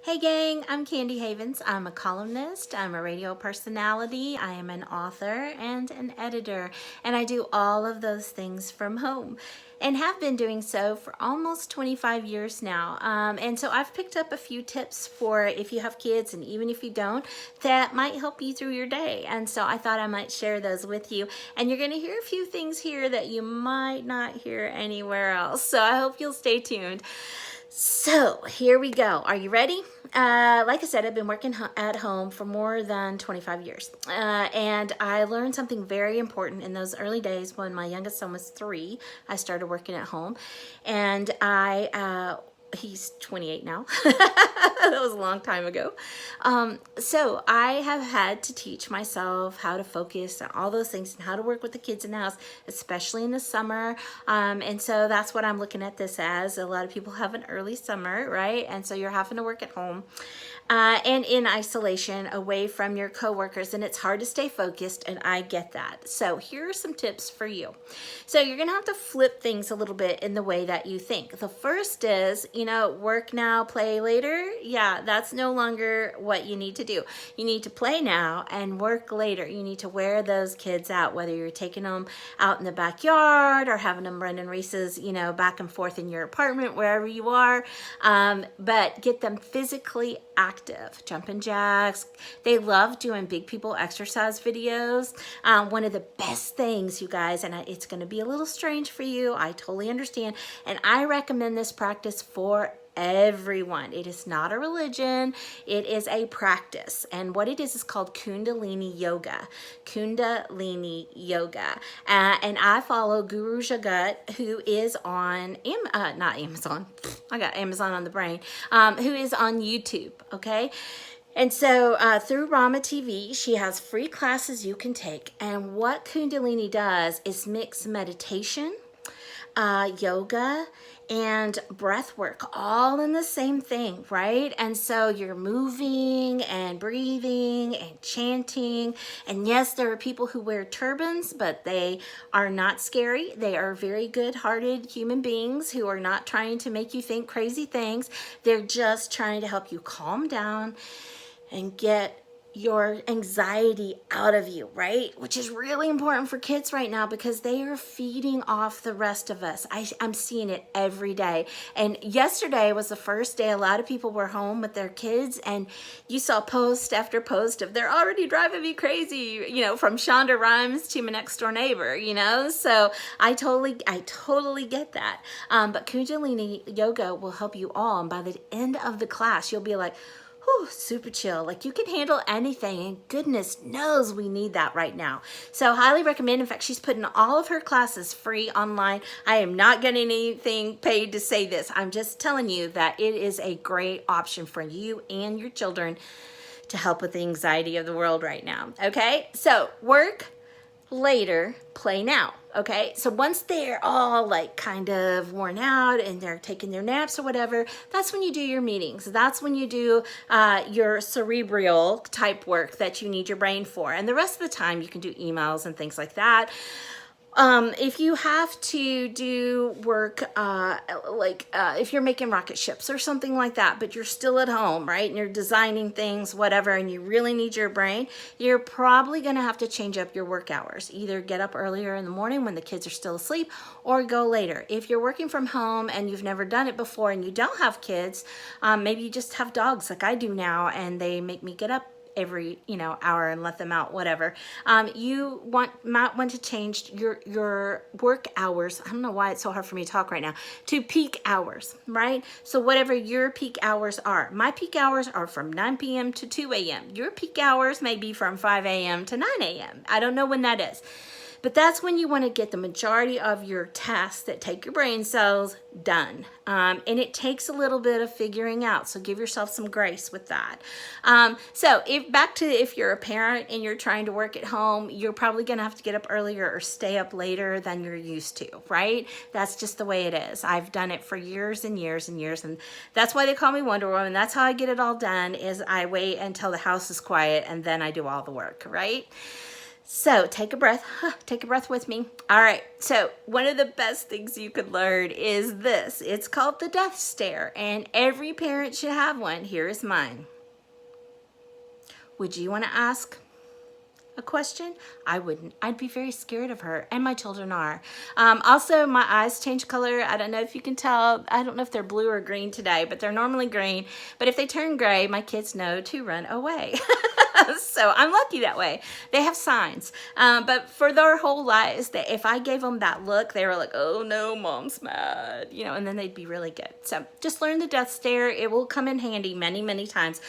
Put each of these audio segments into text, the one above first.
Hey gang, I'm Candy Havens. I'm a columnist, I'm a radio personality, I am an author and an editor, and I do all of those things from home and have been doing so for almost 25 years now. And so I've picked up a few tips for if you have kids and even if you don't, that might help you through your day. And so I thought I might share those with you. And you're going to hear a few things here that you might not hear anywhere else. So I hope you'll stay tuned. So here we go. Are you ready? Like I said, I've been working at home for more than 25 years. And I learned something very important in those early days when my youngest son was 3. I started working at home. And he's 28 now. That was a long time ago. So I have had to teach myself how to focus on all those things and how to work with the kids in the house, especially in the summer. And so that's what I'm looking at this as. A lot of people have an early summer, right? And so you're having to work at home. And in isolation away from your coworkers, and it's hard to stay focused, and I get that. So here are some tips for you. So you're gonna have to flip things a little bit in the way that you think. The first is, work now, play later. Yeah, that's no longer what you need to do. You need to play now and work later. You need to wear those kids out, whether you're taking them out in the backyard or having them running races, back and forth in your apartment, wherever you are. But get them physically active, jumping jacks. They love doing big people exercise videos. One of the best things, you guys, and it's going to be a little strange for you, I totally understand, and I recommend this practice for everyone. It is not a religion, it is a practice, and what it is called Kundalini Yoga. Kundalini Yoga. And I follow Guru Jagat, who is on not Amazon, I got Amazon on the brain, who is on YouTube, okay? And so through Rama TV, she has free classes you can take, and what Kundalini does is mix meditation, yoga, and breath work all in the same thing, right? And so you're moving and breathing and chanting. And yes, there are people who wear turbans, but they are not scary. They are very good-hearted human beings who are not trying to make you think crazy things. They're just trying to help you calm down and get your anxiety out of you, right? Which is really important for kids right now because they are feeding off the rest of us. I'm seeing it every day. And yesterday was the first day a lot of people were home with their kids, and you saw post after post of they're already driving me crazy, from Shonda Rhimes to my next door neighbor, So I totally get that. But Kundalini Yoga will help you all. And by the end of the class, you'll be like, super chill. Like you can handle anything, and goodness knows we need that right now. So highly recommend. In fact, she's putting all of her classes free online. I am not getting anything paid to say this. I'm just telling you that it is a great option for you and your children to help with the anxiety of the world right now. Okay, so work later, play now. Okay, so once they're all like kind of worn out and they're taking their naps or whatever, that's when you do your meetings. That's when you do your cerebral type work that you need your brain for. And the rest of the time you can do emails and things like that. If you have to do work, if you're making rocket ships or something like that, but you're still at home, right? And you're designing things, whatever, and you really need your brain, you're probably going to have to change up your work hours. Either get up earlier in the morning when the kids are still asleep or go later. If you're working from home and you've never done it before and you don't have kids, maybe you just have dogs like I do now and they make me get up every hour and let them out, whatever. You might want to change your work hours. I don't know why it's so hard for me to talk right now, to peak hours, right? So whatever your peak hours are. My peak hours are from 9 p.m. to 2 a.m. Your peak hours may be from 5 a.m. to 9 a.m. I don't know when that is. But that's when you want to get the majority of your tasks that take your brain cells done. And it takes a little bit of figuring out. So give yourself some grace with that. So if you're a parent and you're trying to work at home, you're probably going to have to get up earlier or stay up later than you're used to, right? That's just the way it is. I've done it for years and years and years. And that's why they call me Wonder Woman. That's how I get it all done, is I wait until the house is quiet and then I do all the work, right? So take a breath. Take a breath with me. All right. So one of the best things you could learn is this. It's called the death stare, and every parent should have one. Here is mine. Would you want to ask a question? I wouldn't. I'd be very scared of her, and my children are. Also, my eyes change color. I don't know if you can tell. I don't know if they're blue or green today, but they're normally green. But if they turn gray, my kids know to run away. So I'm lucky that way. They have signs. But for their whole lives, if I gave them that look, they were like, oh no, mom's mad, you know, and then they'd be really good. So just learn the death stare. It will come in handy many, many times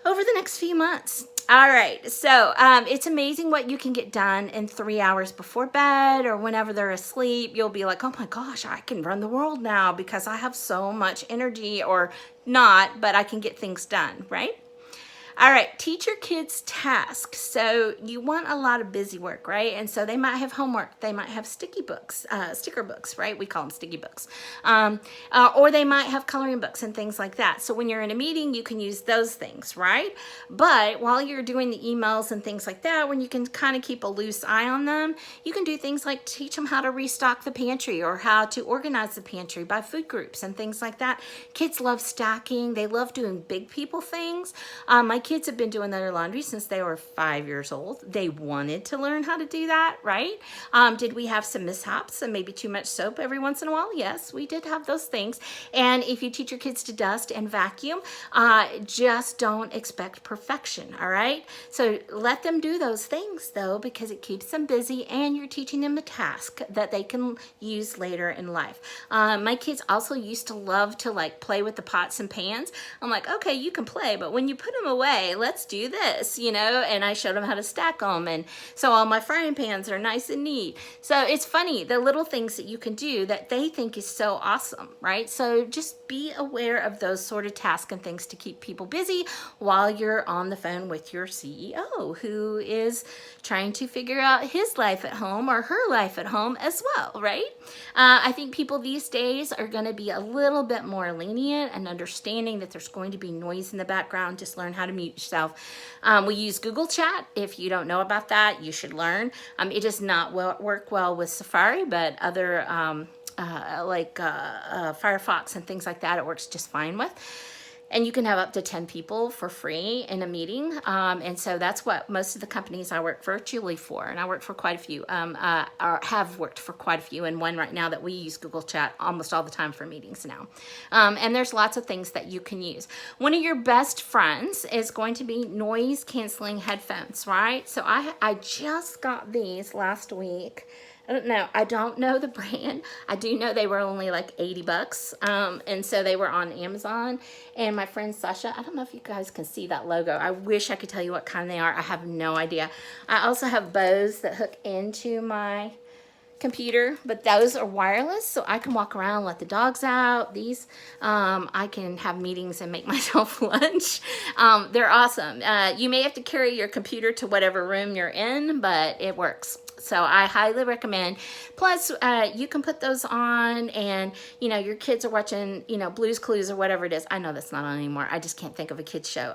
over the next few months. All right, so it's amazing what you can get done in 3 hours before bed or whenever they're asleep. You'll be like, oh my gosh, I can run the world now because I have so much energy, or not, but I can get things done, right? All right, teach your kids tasks. So you want a lot of busy work, right? And so they might have homework. They might have sticker books, right? We call them sticky books. Or they might have coloring books and things like that. So when you're in a meeting, you can use those things, right? But while you're doing the emails and things like that, when you can kind of keep a loose eye on them, you can do things like teach them how to restock the pantry or how to organize the pantry by food groups and things like that. Kids love stacking. They love doing big people things. My kids have been doing their laundry since they were 5 years old. They wanted to learn how to do that, right? Did we have some mishaps and maybe too much soap every once in a while? Yes, we did have those things. And if you teach your kids to dust and vacuum, just don't expect perfection, all right? So let them do those things though, because it keeps them busy and you're teaching them a task that they can use later in life. My kids also used to love to like play with the pots and pans. I'm like, okay, you can play, but when you put them away, let's do this, you know, and I showed them how to stack them. And so all my frying pans are nice and neat. So it's funny, the little things that you can do that they think is so awesome, right? So just be aware of those sort of tasks and things to keep people busy while you're on the phone with your CEO, who is trying to figure out his life at home or her life at home as well, right? I think people these days are going to be a little bit more lenient and understanding that there's going to be noise in the background. Just learn how to mute yourself. We use Google Chat. If you don't know about that, you should learn. It does not work well with Safari, but other Firefox and things like that, it works just fine with. And you can have up to 10 people for free in a meeting. And so that's what most of the companies I work virtually for, and I work for quite a few, or have worked for quite a few, and one right now that we use Google Chat almost all the time for meetings now. And there's lots of things that you can use. One of your best friends is going to be noise canceling headphones, right? So I just got these last week. I don't know the brand. I do know they were only like 80 bucks. And so they were on Amazon. And my friend Sasha, I don't know if you guys can see that logo. I wish I could tell you what kind they are. I have no idea. I also have Bose that hook into my computer, but those are wireless, so I can walk around, let the dogs out. These, I can have meetings and make myself lunch. They're awesome. You may have to carry your computer to whatever room you're in, but it works. So I highly recommend. Plus, you can put those on and, you know, your kids are watching, you know, Blue's Clues or whatever it is. I know that's not on anymore. I just can't think of a kid's show.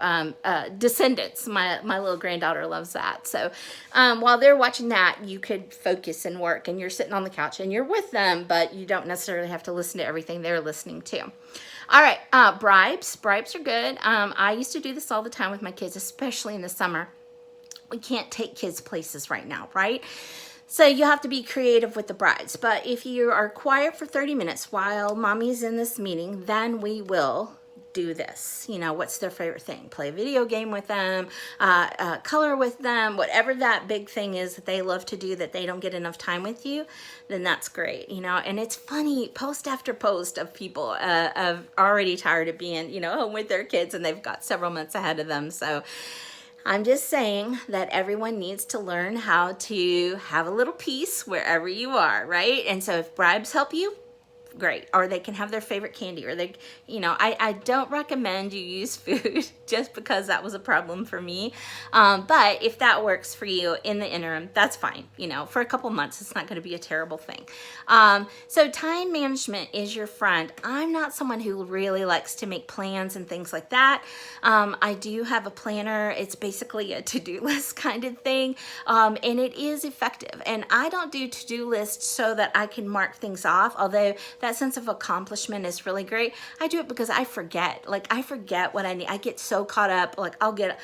Descendants, my little granddaughter loves that. So while they're watching that, you could focus and work, and you're sitting on the couch and you're with them, but you don't necessarily have to listen to everything they're listening to. All right, bribes. Bribes are good. I used to do this all the time with my kids, especially in the summer. We can't take kids places right now, right? So you have to be creative with the bribes. But if you are quiet for 30 minutes while mommy's in this meeting, then we will do this. You know, what's their favorite thing? Play a video game with them, color with them, whatever that big thing is that they love to do that they don't get enough time with you, then that's great, you know. And it's funny, post after post of people of already tired of being, you know, home with their kids, and they've got several months ahead of them. So I'm just saying that everyone needs to learn how to have a little peace wherever you are, right? And so if bribes help you, great. Or they can have their favorite candy, or they, you know, I don't recommend you use food just because that was a problem for me. But if that works for you in the interim, that's fine. You know, for a couple months, it's not going to be a terrible thing. So time management is your friend. I'm not someone who really likes to make plans and things like that. I do have a planner. It's basically a to-do list kind of thing. And it is effective. And I don't do to-do lists so that I can mark things off, although that sense of accomplishment is really great. I do it because I forget. Like, I forget what I need. I get so caught up. Like, I'll get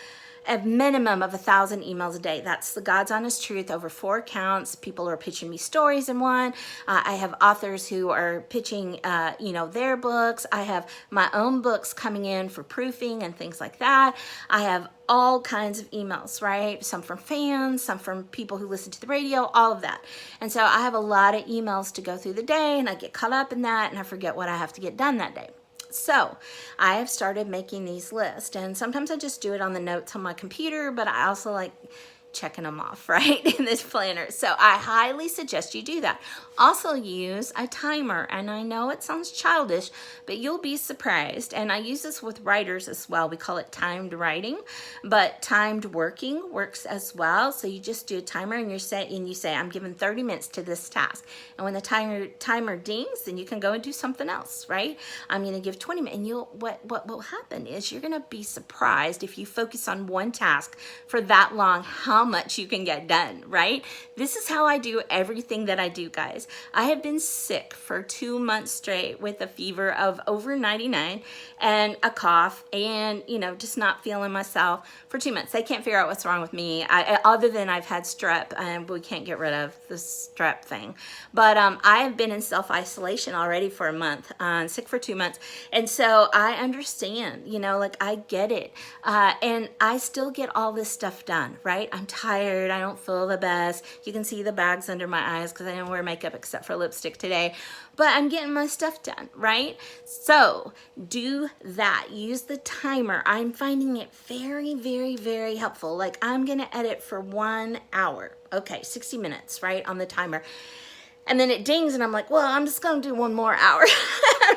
a minimum of 1,000 emails a day. That's the God's honest truth, over 4 accounts. People are pitching me stories in one. I have authors who are pitching, you know, their books. I have my own books coming in for proofing and things like that. I have all kinds of emails, right? Some from fans, some from people who listen to the radio, all of that. And so I have a lot of emails to go through the day, and I get caught up in that, and I forget what I have to get done that day. So I have started making these lists, and sometimes I just do it on the notes on my computer, but I also like checking them off, right, in this planner. So I highly suggest you do that. Also use a timer, and I know it sounds childish, but you'll be surprised. And I use this with writers as well. We call it timed writing, but timed working works as well. So you just do a timer, and you say, I'm given 30 minutes to this task. And when the timer dings, then you can go and do something else, right? I'm going to give 20 minutes, and what will happen is you're going to be surprised if you focus on one task for that long, how much you can get done, right? This is how I do everything that I do, guys. I have been sick for 2 months straight with a fever of over 99 and a cough, and, you know, just not feeling myself for 2 months. They can't figure out what's wrong with me, other than I've had strep, and we can't get rid of the strep thing. But I have been in self-isolation already for a month, sick for 2 months. And so I understand, you know, like, I get it. And I still get all this stuff done, right? I'm tired. I don't feel the best. You can see the bags under my eyes because I didn't wear makeup except for lipstick today. But I'm getting my stuff done, right? So do that. Use the timer. I'm finding it very, very, very helpful. Like, I'm going to edit for 1 hour. Okay, 60 minutes, right, on the timer. And then it dings, and I'm like, well, I'm just going to do 1 more hour,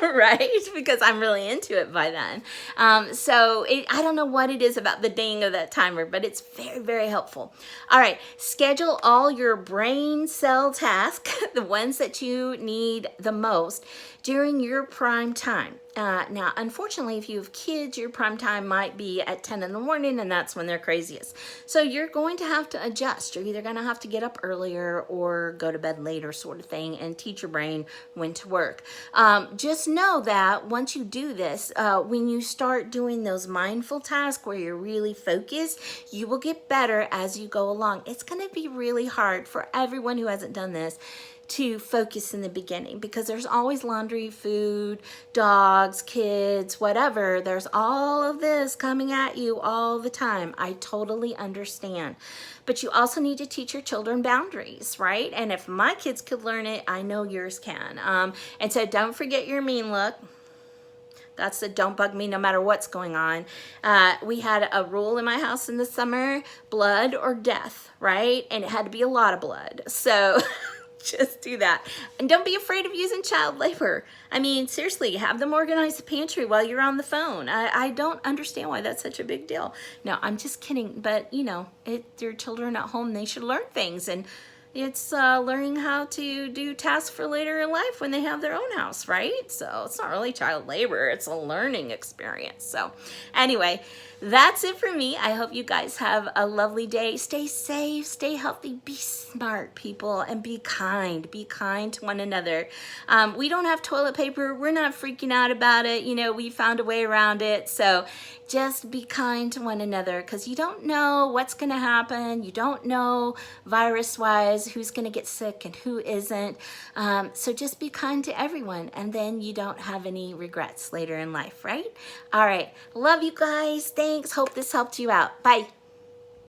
right? Because I'm really into it by then. I don't know what it is about the ding of that timer, but it's very, very helpful. All right, schedule all your brain cell tasks, the ones that you need the most, during your prime time. Now, unfortunately, if you have kids, your prime time might be at 10 in the morning, and that's when they're craziest. So you're going to have to adjust. You're either going to have to get up earlier or go to bed later, sort of thing, and teach your brain when to work. Just know that once you do this, when you start doing those mindful tasks where you're really focused, you will get better as you go along. It's going to be really hard for everyone who hasn't done this to focus in the beginning, because there's always laundry, food, dogs, kids, whatever. There's all of this coming at you all the time. I totally understand. But you also need to teach your children boundaries, right? And if my kids could learn it, I know yours can. And so don't forget your mean look. That's the don't bug me no matter what's going on. We had a rule in my house in the summer, blood or death, right? And it had to be a lot of blood. So just do that. And don't be afraid of using child labor. I mean, seriously, have them organize the pantry while you're on the phone. I don't understand why that's such a big deal. No, I'm just kidding. But, you know, your children at home, they should learn things. And it's learning how to do tasks for later in life when they have their own house, right? So it's not really child labor. It's a learning experience. So anyway, that's it for me. I hope you guys have a lovely day. Stay safe, stay healthy, be smart, people, and be kind. Be kind to one another. We don't have toilet paper. We're not freaking out about it. You know, we found a way around it. So just be kind to one another, because you don't know what's going to happen. You don't know virus-wise who's going to get sick and who isn't. So just be kind to everyone, and then you don't have any regrets later in life, right? All right. Love you guys. Thanks. Hope this helped you out. Bye.